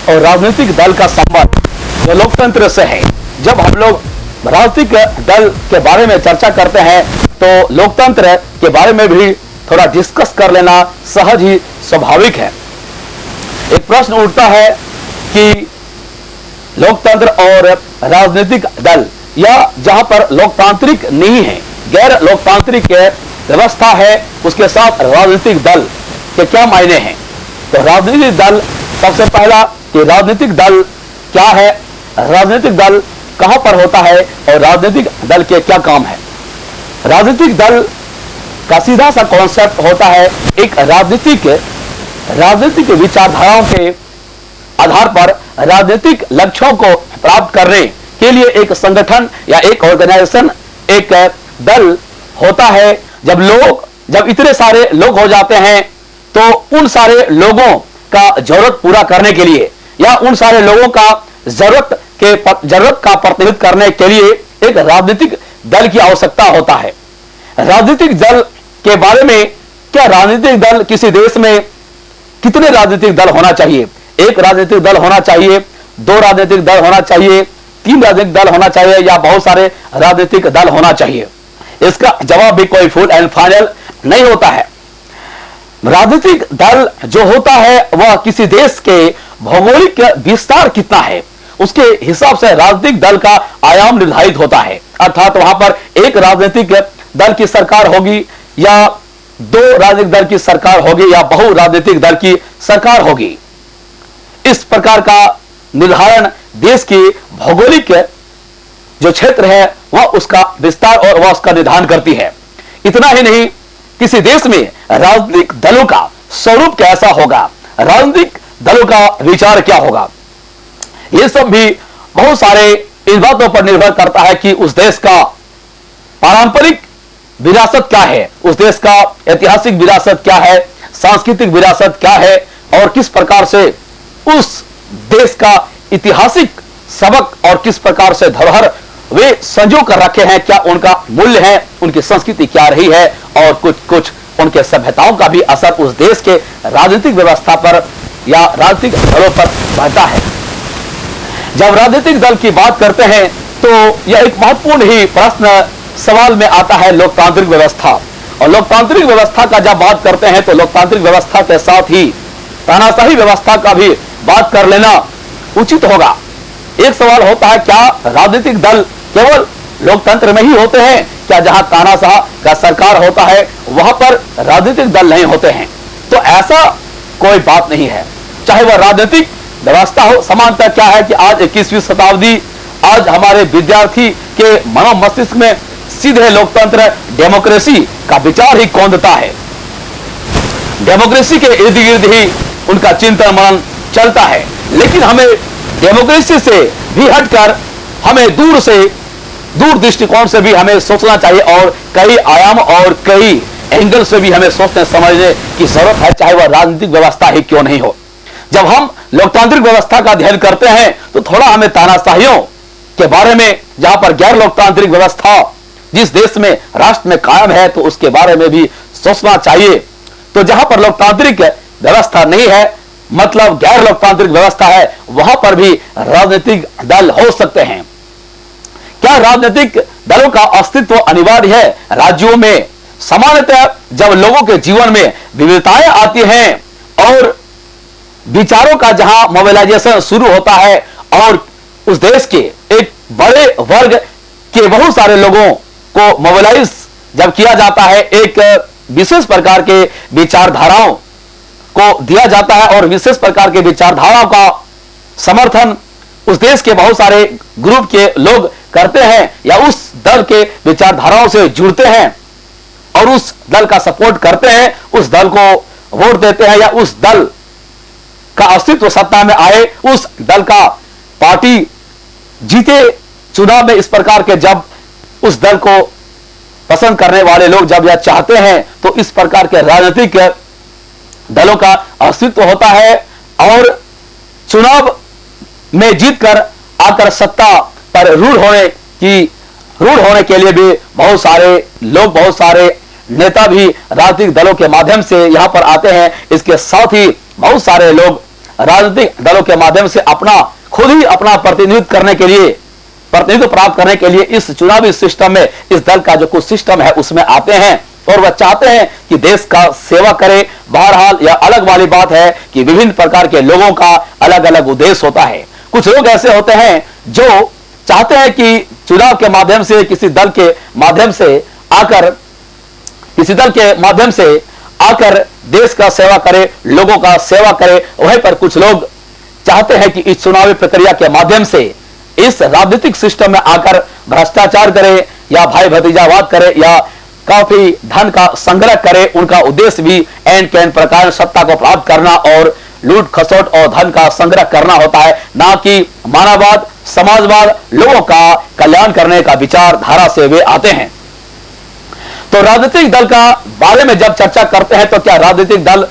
और राजनीतिक दल का संबंध जो लोकतंत्र से है। जब हम लोग राजनीतिक दल के बारे में चर्चा करते हैं तो लोकतंत्र के बारे में भी थोड़ा डिस्कस कर लेना सहज ही स्वाभाविक है। एक प्रश्न उठता है कि लोकतंत्र और राजनीतिक दल या जहां पर लोकतांत्रिक नहीं है, गैर लोकतांत्रिक व्यवस्था है, उसके साथ राजनीतिक दल के क्या मायने हैं। तो राजनीतिक दल, सबसे पहला कि राजनीतिक दल क्या है, राजनीतिक दल कहां पर होता है और राजनीतिक दल के क्या काम है। राजनीतिक दल का सीधा सा कॉन्सेप्ट होता है एक राजनीतिक विचारधाराओं के आधार पर राजनीतिक लक्ष्यों को प्राप्त करने के लिए एक संगठन या एक ऑर्गेनाइजेशन, एक दल होता है। जब इतने सारे लोग हो जाते हैं तो उन सारे लोगों का जरूरत पूरा करने के लिए या उन सारे लोगों का जरूरत का प्रतिनिधित्व करने के लिए एक राजनीतिक दल की आवश्यकता होता है। राजनीतिक दल के बारे में, क्या राजनीतिक दल किसी देश में कितने राजनीतिक दल होना चाहिए, एक राजनीतिक दल होना चाहिए, दो राजनीतिक दल होना चाहिए, तीन राजनीतिक दल होना चाहिए या बहुत सारे राजनीतिक दल होना चाहिए, इसका जवाब भी कोई फुल एंड फाइनल नहीं होता है। राजनीतिक दल जो होता है वह किसी देश के भौगोलिक विस्तार कितना है उसके हिसाब से राजनीतिक दल का आयाम निर्धारित होता है। अर्थात वहां पर एक राजनीतिक दल की सरकार होगी या दो राजनीतिक दल की सरकार होगी या बहु राजनीतिक दल की सरकार होगी। इस प्रकार का निर्धारण देश की भौगोलिक जो क्षेत्र है वह उसका विस्तार और वह उसका निर्धारण करती है। इतना ही नहीं, किसी देश में राजनीतिक दलों का स्वरूप कैसा होगा, राजनीतिक दलों का विचार क्या होगा, यह सब भी बहुत सारे इन बातों पर निर्भर करता है कि उस देश का पारंपरिक विरासत क्या है, उस देश का ऐतिहासिक विरासत क्या है, सांस्कृतिक विरासत क्या है और किस प्रकार से उस देश का ऐतिहासिक सबक और किस प्रकार से धरोहर वे संजो कर रखे हैं, क्या उनका मूल्य है, उनकी संस्कृति क्या रही है और कुछ उनके सभ्यताओं का भी असर उस देश के राजनीतिक व्यवस्था पर या राजनीतिक दलों पर पड़ता है। जब राजनीतिक दल की बात करते हैं तो यह एक महत्वपूर्ण ही प्रश्न सवाल में आता है लोकतांत्रिक व्यवस्था। और लोकतांत्रिक व्यवस्था का जब बात करते हैं तो लोकतांत्रिक व्यवस्था के साथ ही तानाशाही व्यवस्था का भी बात कर लेना उचित होगा। एक सवाल होता है, क्या राजनीतिक दल केवल लोकतंत्र में ही होते हैं, क्या जहां तानाशाह का सरकार होता है वहां पर राजनीतिक दल नहीं होते हैं? तो ऐसा कोई बात नहीं है, चाहे वह राजनीतिक व्यवस्था हो। समानता क्या है कि आज 21वीं शताब्दी, आज हमारे विद्यार्थी के मनो मस्तिष्क में सीधे लोकतंत्र, डेमोक्रेसी का विचार ही कौंधता है। डेमोक्रेसी के इर्द गिर्द ही उनका चिंतन मनन चलता है। लेकिन हमें डेमोक्रेसी से भी हटकर हमें दूर दृष्टिकोण से भी हमें सोचना चाहिए और कई आयाम और कई एंगल से भी हमें सोचने समझने की जरूरत है, चाहे वह राजनीतिक व्यवस्था ही क्यों नहीं हो। जब हम लोकतांत्रिक व्यवस्था का अध्ययन करते हैं तो थोड़ा हमें तानाशाहियों के बारे में, जहां पर गैर लोकतांत्रिक व्यवस्था जिस देश में राष्ट्र में कायम है तो उसके बारे में भी सोचना चाहिए। तो जहां पर लोकतांत्रिक व्यवस्था नहीं है, मतलब गैर लोकतांत्रिक व्यवस्था है, वहां पर भी राजनीतिक दल हो सकते हैं। क्या राजनीतिक दलों का अस्तित्व अनिवार्य है? राज्यों में सामान्यतः जब लोगों के जीवन में विविधताएं आती हैं और विचारों का जहां मोबिलाइजेशन शुरू होता है और उस देश के एक बड़े वर्ग के बहुत सारे लोगों को मोबिलाइज जब किया जाता है, एक विशेष प्रकार के विचारधाराओं को दिया जाता है और विशेष प्रकार के विचारधाराओं का समर्थन उस देश के बहुत सारे ग्रुप के लोग करते हैं या उस दल के विचारधाराओं से जुड़ते हैं और उस दल का सपोर्ट करते हैं, उस दल को वोट देते हैं या उस दल का अस्तित्व सत्ता में आए, उस दल का पार्टी जीते चुनाव में, इस प्रकार के जब उस दल को पसंद करने वाले लोग जब यह चाहते हैं तो इस प्रकार के राजनीतिक दलों का अस्तित्व होता है और चुनाव में जीतकर आकर सत्ता पर रूढ़ होने के लिए भी बहुत सारे लोग, बहुत सारे नेता भी राजनीतिक दलों के माध्यम से यहां पर आते हैं। इसके साथ ही बहुत सारे लोग राजनीतिक दलों के माध्यम से खुद ही अपना प्रतिनिधित्व करने के लिए, प्रतिनिधित्व प्राप्त करने के लिए इस चुनावी सिस्टम में, इस दल का जो कुछ सिस्टम है उसमें आते हैं और वह चाहते हैं कि देश का सेवा करे। बहरहाल यह अलग वाली बात है कि विभिन्न प्रकार के लोगों का अलग अलग उद्देश्य होता है। कुछ लोग ऐसे होते हैं जो चाहते हैं कि चुनाव के माध्यम से, किसी दल के माध्यम से आकर देश का सेवा करे, लोगों का सेवा करे। वहीं पर कुछ लोग चाहते हैं कि इस चुनावी प्रक्रिया के माध्यम से इस राजनीतिक सिस्टम में आकर भ्रष्टाचार करे या भाई भतीजावाद करे या काफी धन का संग्रह करे। उनका उद्देश्य भी एन कैन प्रकार सत्ता को प्राप्त करना और लूट खसोट और धन का संग्रह करना होता है, ना कि मानववाद, समाजवाद, लोगों का कल्याण करने का विचारधारा से वे आते हैं। तो राजनीतिक दल का बारे में जब चर्चा करते हैं तो क्या राजनीतिक दल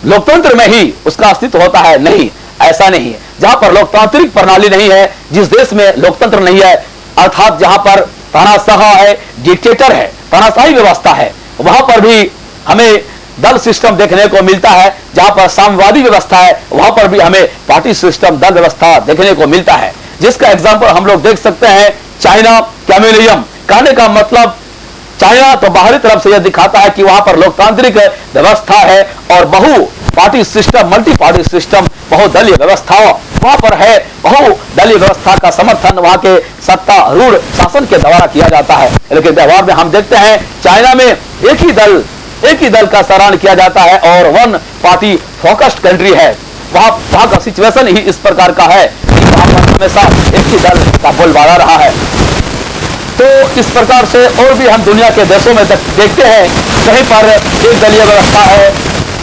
लोकतंत्र में ही उसका अस्तित्व होता है? नहीं, ऐसा नहीं है। जहां पर लोकतांत्रिक प्रणाली नहीं है, जिस देश में लोकतंत्र नहीं है, अर्थात जहां पर तानाशाह है, डिक्टेटर है, तानाशाही व्यवस्था है, वहां पर भी हमें दल सिस्टम देखने को मिलता है। जहां पर साम्यवादी व्यवस्था है, वहां पर भी हमें पार्टी सिस्टम, दल व्यवस्था देखने को मिलता है, जिसका एग्जाम्पल हम लोग देख सकते हैं चाइना कम्युनिज्म। कहने का मतलब चाइना तो बाहरी तरफ से यह दिखाता है कि वहां पर लोकतांत्रिक व्यवस्था है और बहु party system, multi party system, बहुदलीय व्यवस्था वहां पर है। बहुदलीय व्यवस्था का समर्थन वहां के सत्तारूढ़ शासन के द्वारा किया जाता है। लेकिन व्यवहार में हम देखते हैं चाइना में एक ही दल का सराहना किया जाता है और वन पार्टी फोकस्ड कंट्री है। वहां का सिचुएशन ही इस प्रकार का है कि वहां पर हमेशा एक ही दल का बोलबाला रहा है। तो इस प्रकार से और भी हम दुनिया के देशों में देखते हैं, कहीं पर एक दलीय व्यवस्था है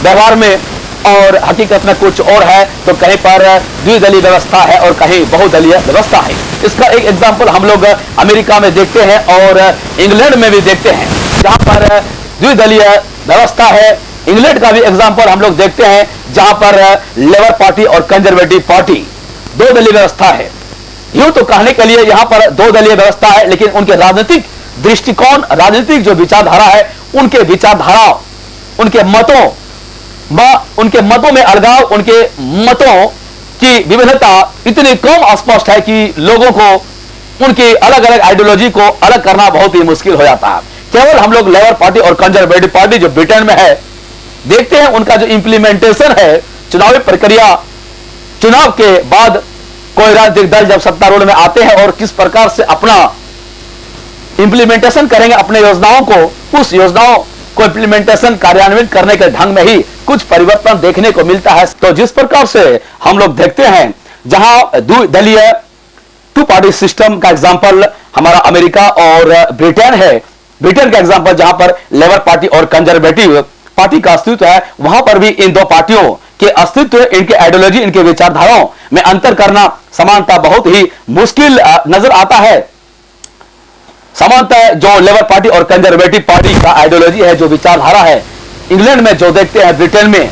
व्यवहार में और हकीकत में कुछ और है, तो कहीं पर द्विदलीय व्यवस्था है और कहीं बहुदलीय व्यवस्था है। इसका एक एग्जांपल हम लोग अमेरिका में देखते हैं और इंग्लैंड में भी देखते हैं, जहां पर द्विदलीय व्यवस्था है। इंग्लैंड का भी एग्जांपल हम लोग देखते हैं, जहां पर लेबर पार्टी और कंजर्वेटिव पार्टी दो दलीय व्यवस्था है। यूं तो कहने के लिए यहां पर दो दलीय व्यवस्था है, लेकिन उनके राजनीतिक दृष्टिकोण, राजनीतिक जो विचारधारा है, उनके विचारधारा, उनके मतों में अलगाव, उनके मतों की विभिन्नता इतनी कम स्पष्ट है कि लोगों को उनकी अलग अलग आइडियोलॉजी को अलग करना बहुत ही मुश्किल हो जाता है। केवल हम लोग लेबर पार्टी और कंजर्वेटिव पार्टी जो ब्रिटेन में है देखते हैं, उनका जो इंप्लीमेंटेशन है चुनावी प्रक्रिया, चुनाव के बाद कोई राजनीतिक दल जब सत्तारूढ़ में आते हैं और किस प्रकार से अपना इंप्लीमेंटेशन करेंगे अपने योजनाओं को, उस योजनाओं को इंप्लीमेंटेशन कार्यान्वित करने के ढंग में ही कुछ परिवर्तन देखने को मिलता है। तो जिस प्रकार से हम लोग देखते हैं, जहां द्विदलीय टू पार्टी सिस्टम का एग्जांपल हमारा अमेरिका और ब्रिटेन है, ब्रिटेन का एग्जांपल जहां पर लेबर पार्टी और कंजर्वेटिव पार्टी का अस्तित्व है, वहां पर भी इन दो पार्टियों के अस्तित्व, इनके आइडियोलॉजी, इनके विचारधाराओं में अंतर करना, समानता बहुत ही मुश्किल नजर आता है। समानता जो लेबर पार्टी और कंजर्वेटिव पार्टी का आइडियोलॉजी है, जो विचारधारा है, इंग्लैंड में जो देखते हैं, ब्रिटेन में,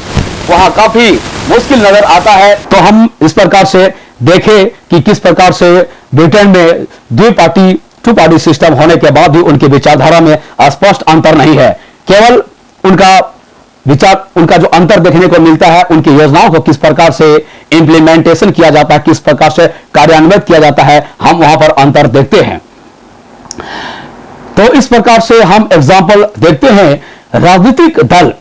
वहां काफी मुश्किल नजर आता है। तो हम इस प्रकार से देखें कि किस प्रकार से ब्रिटेन में द्विपार्टी टू पार्टी सिस्टम होने के बाद भी उनकी विचारधारा में स्पष्ट अंतर नहीं है। केवल उनका जो अंतर देखने को मिलता है, उनकी योजनाओं को किस प्रकार से इंप्लीमेंटेशन किया जाता है, किस प्रकार से कार्यान्वित किया जाता है, हम वहां पर अंतर देखते हैं। तो इस प्रकार से हम एग्जाम्पल देखते हैं राजनीतिक दल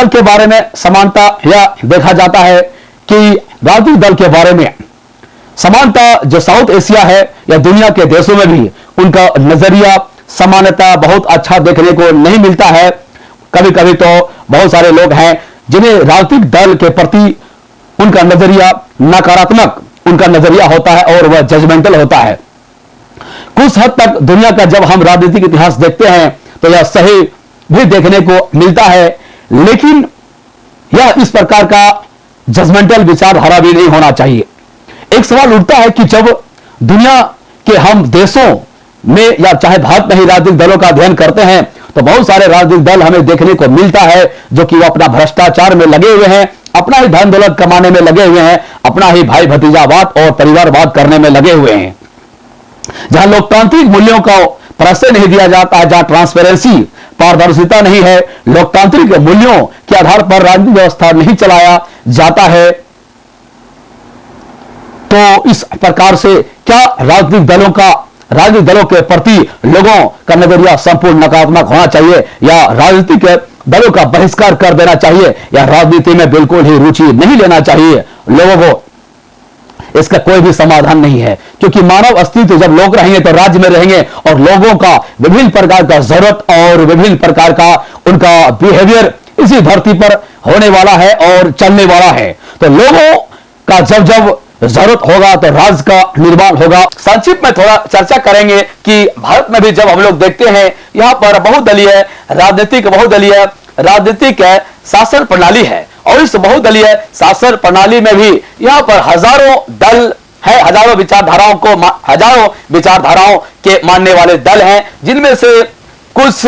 के बारे में समानता यह देखा जाता है कि राजनीतिक दल के बारे में समानता जो साउथ एशिया है या दुनिया के देशों में भी उनका नजरिया समानता बहुत अच्छा देखने को नहीं मिलता है। कभी कभी तो बहुत सारे लोग हैं जिन्हें राजनीतिक दल के प्रति उनका नजरिया नकारात्मक उनका नजरिया होता है और वह जजमेंटल होता है। कुछ हद तक दुनिया का जब हम राजनीतिक इतिहास देखते हैं तो यह सही भी देखने को मिलता है, लेकिन यह इस प्रकार का जजमेंटल विचारधारा भी नहीं होना चाहिए। एक सवाल उठता है कि जब दुनिया के हम देशों में या चाहे भारत में ही राजनीतिक दलों का अध्ययन करते हैं तो बहुत सारे राजनीतिक दल हमें देखने को मिलता है जो कि वो अपना भ्रष्टाचार में लगे हुए हैं, अपना ही धन दौलत कमाने में लगे हुए हैं, अपना ही भाई भतीजावाद और परिवारवाद करने में लगे हुए हैं। जहां लोकतांत्रिक मूल्यों को प्रश्रय नहीं दिया जाता है, जहां ट्रांसपेरेंसी पारदर्शिता नहीं है, लोकतांत्रिक मूल्यों के आधार पर राजनीतिक व्यवस्था नहीं चलाया जाता है, तो इस प्रकार से क्या राजनीतिक दलों के प्रति लोगों का नजरिया संपूर्ण नकारात्मक होना चाहिए, या राजनीतिक दलों का बहिष्कार कर देना चाहिए, या राजनीति में बिल्कुल ही रुचि नहीं लेना चाहिए लोगों को? इसका कोई भी समाधान नहीं है, क्योंकि मानव अस्तित्व जब लोग रहेंगे तो राज्य में रहेंगे, और लोगों का विभिन्न प्रकार का जरूरत और विभिन्न प्रकार का उनका बिहेवियर इसी धरती पर होने वाला है और चलने वाला है। तो लोगों का जब जब जरूरत होगा तो राज्य का निर्माण होगा। संक्षिप्त में थोड़ा चर्चा करेंगे कि भारत में भी जब हम लोग देखते हैं, यहाँ पर बहुदलीय राजनीतिक शासन प्रणाली है, और इस बहुदलीय शासन प्रणाली में भी यहाँ पर हजारों दल है, हजारों विचारधाराओं के मानने वाले दल हैं, जिनमें से कुछ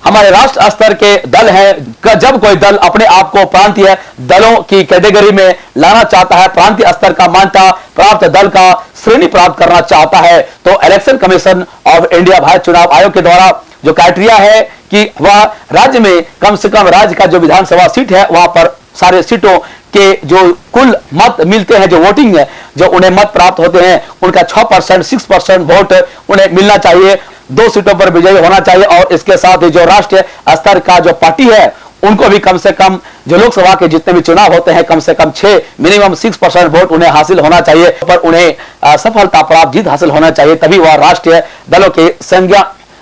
हमारे राष्ट्र स्तर के दल हैं। जब कोई दल अपने आप को प्रांतीय दलों की कैटेगरी में लाना चाहता है, प्रांतीय स्तर का मान्यता प्राप्त दल का श्रेणी प्राप्त करना चाहता है, तो election commission of India Bharat चुनाव आयोग के द्वारा जो क्राइटेरिया है कि वह राज्य में कम से कम राज्य का जो विधानसभा सीट है वहां पर सारे सीटों के जो कुल मत मिलते हैं, जो वोटिंग है, जो उन्हें मत प्राप्त होते हैं, उनका 6% 6% वोट उन्हें मिलना चाहिए, 2 सीटों पर विजयी होना चाहिए। और इसके साथ ही जो राष्ट्रीय स्तर का जो पार्टी है उनको भी कम से कम जो लोकसभा के जितने भी चुनाव होते हैं, कम से कम 6% वोट उन्हें हासिल होना चाहिए, पर उन्हें सफलता प्राप्त जीत हासिल होना चाहिए, तभी वह राष्ट्रीय दलों के संज्ञा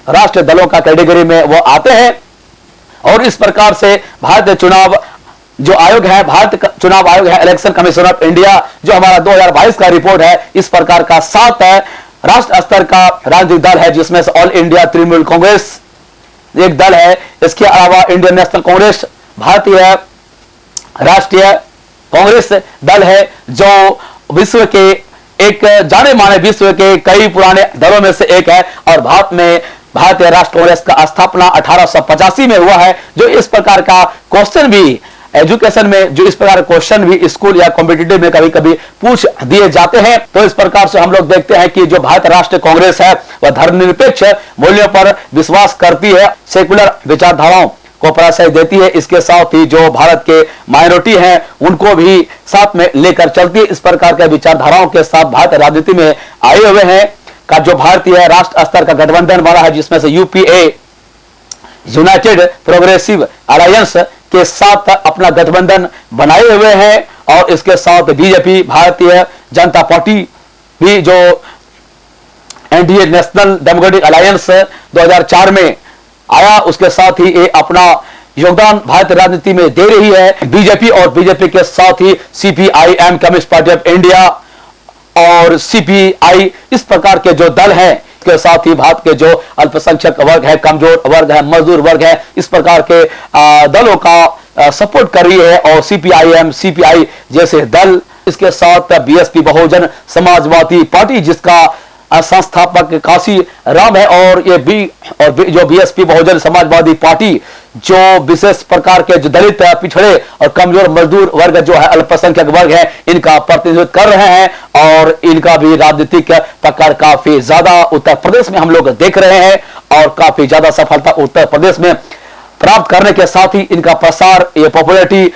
राष्ट्रीय दलों का कैटेगरी में वो आते हैं। और इस प्रकार से भारतीय चुनाव आयोग है, इलेक्शन कमीशन ऑफ इंडिया, जो हमारा 2022 का रिपोर्ट है, इस प्रकार का 7 राष्ट्र स्तर का राजनीतिक दल है, जिसमें से ऑल इंडिया तृणमूल कांग्रेस एक दल है, इसके अलावा इंडियन नेशनल कांग्रेस, भारतीय राष्ट्रीय कांग्रेस दल है, जो विश्व के एक जाने माने विश्व के कई पुराने दलों में से एक है, और भारत में भारतीय राष्ट्र कांग्रेस का स्थापना 1885 में हुआ है। जो इस प्रकार का क्वेश्चन भी एजुकेशन में, जो इस प्रकार क्वेश्चन भी स्कूल या कॉम्पिटिटिव में कभी कभी पूछ दिए जाते हैं, तो इस प्रकार से हम लोग देखते हैं कि जो भारतीय राष्ट्रीय कांग्रेस है वह धर्मनिरपेक्ष मूल्यों पर विश्वास करती है, सेकुलर विचारधाराओं को प्राथमिकता देती है, इसके साथ ही जो भारत के माइनॉरिटी हैं उनको भी साथ में लेकर चलती है। इस प्रकार के विचारधाराओं के साथ भारत राजनीति में आए हुए हैं का जो भारतीय राष्ट्र स्तर का गठबंधन बना है, जिसमें से यूपीए यूनाइटेड प्रोग्रेसिव अलायंस के साथ अपना गठबंधन बनाए हुए हैं, और इसके साथ बीजेपी भारतीय जनता पार्टी भी जो एनडीए नेशनल डेमोक्रेटिक अलायंस 2004 में आया, उसके साथ ही ये अपना योगदान भारतीय राजनीति में दे रही है। बीजेपी और बीजेपी के साथ ही CPIM Communist Party of India और सीपीआई, इस प्रकार के जो दल हैं, के साथ ही भारत के जो अल्पसंख्यक वर्ग है, कमजोर वर्ग है, मजदूर वर्ग है, इस प्रकार के दलों का सपोर्ट कर रही है। और सीपीआईएम सीपीआई जैसे दल, इसके साथ बीएसपी बहुजन समाजवादी पार्टी जिसका संस्थापक काशी राम है, और जो बीएसपी बहुजन समाजवादी पार्टी जो विशेष प्रकार के जो दलित पिछड़े और कमजोर मजदूर वर्ग जो है, अल्पसंख्यक वर्ग है, इनका प्रतिनिधित्व कर रहे हैं, और इनका भी राजनीतिक प्रकार काफी ज्यादा उत्तर प्रदेश में हम लोग देख रहे हैं, और काफी ज्यादा सफलता उत्तर प्रदेश में प्राप्त करने के साथ ही इनका प्रसार, ये पॉपुलरिटी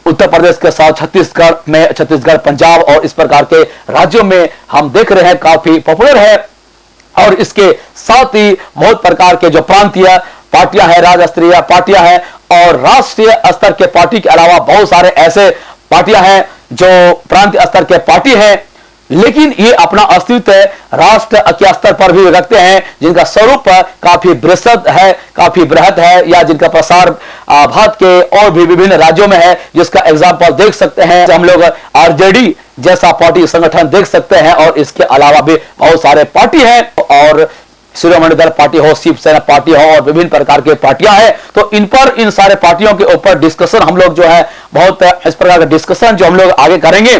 उत्तर प्रदेश के साथ छत्तीसगढ़ पंजाब और इस प्रकार के राज्यों में हम देख रहे हैं काफी पॉपुलर है। और इसके साथ ही बहुत प्रकार के जो प्रांतीय पार्टियां हैं, राज्य स्तरीय पार्टियां हैं, और राष्ट्रीय स्तर के पार्टी के अलावा बहुत सारे ऐसे पार्टियां हैं जो प्रांतीय स्तर के पार्टी हैं, लेकिन ये अपना अस्तित्व राष्ट्र के स्तर पर भी रखते हैं, जिनका स्वरूप काफी विस्तृत है, काफी बृहद है, या जिनका प्रसार भारत के और भी विभिन्न राज्यों में है, जिसका एग्जाम्पल देख सकते हैं हम लोग आरजेडी जैसा पार्टी संगठन देख सकते हैं, और इसके अलावा भी बहुत सारे पार्टी हैं, और शिरोमणि दल पार्टी हो, शिवसेना पार्टी हो, और विभिन्न प्रकार के पार्टियां हैं। तो इन सारे पार्टियों के ऊपर डिस्कशन हम लोग जो है बहुत इस प्रकार का डिस्कशन जो हम लोग आगे करेंगे,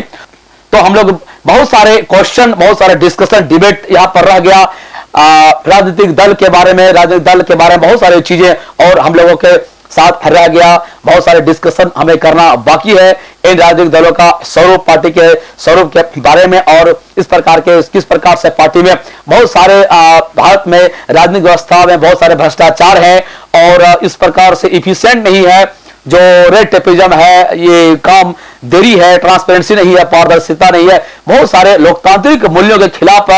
तो हम लोग बहुत सारे क्वेश्चन, बहुत सारे डिस्कशन, डिबेट यहाँ पर रह गया राजनीतिक दल के बारे में, बहुत सारी चीजें और हम लोगों के साथ रह गया, बहुत सारे डिस्कशन हमें करना बाकी है इन राजनीतिक दलों का स्वरूप, पार्टी के स्वरूप के बारे में, और इस प्रकार के किस प्रकार से पार्टी में बहुत सारे भारत में राजनीतिक व्यवस्था में बहुत सारे भ्रष्टाचार है, और इस प्रकार से इफिशिएंट नहीं है जो रेड टेपिज्म है, ये काम देरी है, ट्रांसपेरेंसी नहीं है, पारदर्शिता नहीं है, बहुत सारे लोकतांत्रिक मूल्यों के खिलाफ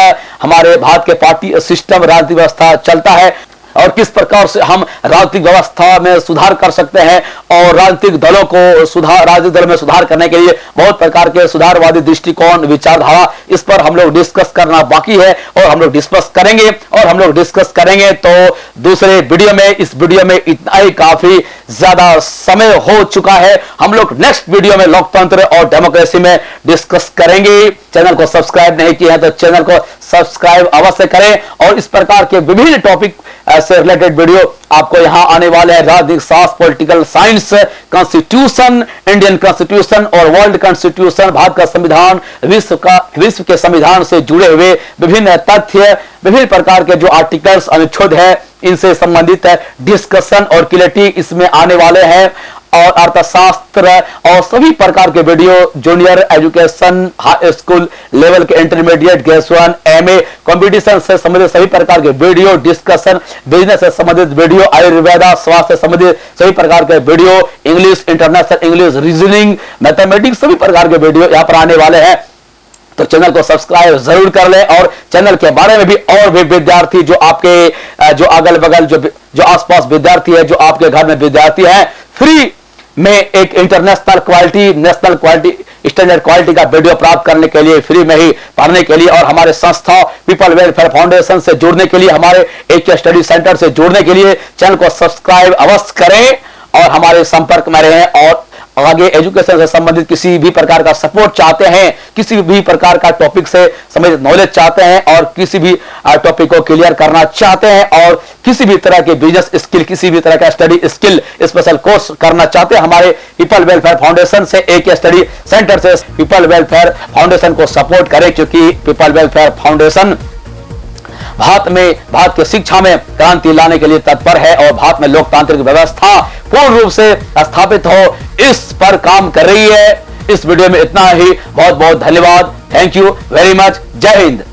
हमारे भारत के पार्टी सिस्टम, राजनीतिक व्यवस्था चलता है। और किस प्रकार से हम राजनीतिक व्यवस्था में सुधार कर सकते हैं और राजनीतिक दलों को राजनीतिक दलों में सुधार करने के लिए बहुत प्रकार के सुधारवादी दृष्टिकोण, विचारधारा, इस पर हम लोग डिस्कस करना बाकी है और हम लोग डिस्कस करेंगे। तो दूसरे वीडियो में, इस वीडियो में इतना ही काफी ज्यादा समय हो चुका है। हम लोग नेक्स्ट वीडियो में लोकतंत्र और डेमोक्रेसी में डिस्कस करेंगे। चैनल को सब्सक्राइब नहीं किया है तो चैनल को सब्सक्राइब अवश्य करें और इस प्रकार के विभिन्न टॉपिक से रिलेटेड वीडियो आपको यहां आने वाले हैं। राजनीतिक शास्त्र, political science, constitution, Indian constitution और वर्ल्ड कॉन्स्टिट्यूशन, भारत का संविधान, विश्व के संविधान से जुड़े हुए विभिन्न तथ्य, विभिन्न प्रकार के जो आर्टिकल्स, अनुच्छेद है, इनसे संबंधित डिस्कशन और क्लैरिटी इसमें आने वाले हैं। और अर्थशास्त्र और सभी प्रकार के video, junior education, high school level के, इंटरमीडिएट, ग्रेजुएशन, एमए, कंपटीशन से संबंधित सभी प्रकार के वीडियो, डिस्कशन, बिजनेस से संबंधित वीडियो, आयुर्वेदा, स्वास्थ्य से संबंधित सभी प्रकार के video, English, international English, reasoning, mathematics, सभी प्रकार के वीडियो यहाँ पर आने वाले हैं। तो चैनल को सब्सक्राइब जरूर कर लें और चैनल के बारे में भी और भी विद्यार्थी जो आपके जो अगल बगल जो आसपास विद्यार्थी है, जो आपके घर में विद्यार्थी है, फ्री में एक international quality, national quality, standard quality का वीडियो प्राप्त करने के लिए, फ्री में ही पढ़ने के लिए और हमारे संस्था पीपल वेलफेयर फाउंडेशन से जुड़ने के लिए, हमारे एक स्टडी सेंटर से जुड़ने के लिए चैनल को सब्सक्राइब अवश्य करें और हमारे संपर्क में रहें। और आगे एजुकेशन से संबंधित किसी भी प्रकार का सपोर्ट चाहते हैं, किसी भी प्रकार का टॉपिक से संबंधित नॉलेज चाहते हैं और किसी भी टॉपिक को क्लियर करना चाहते हैं और किसी भी तरह के बिजनेस स्किल, किसी भी तरह का स्टडी स्किल स्पेशल कोर्स करना चाहते हैं, हमारे पीपल वेलफेयर फाउंडेशन से, एक स्टडी सेंटर से पीपल वेलफेयर फाउंडेशन को सपोर्ट करें, क्योंकि पीपल वेलफेयर फाउंडेशन भारत की शिक्षा में क्रांति लाने के लिए तत्पर है और भारत में लोकतांत्रिक व्यवस्था पूर्ण रूप से स्थापित हो, इस पर काम कर रही है। इस वीडियो में इतना ही। बहुत बहुत धन्यवाद। Thank you very much. जय हिंद।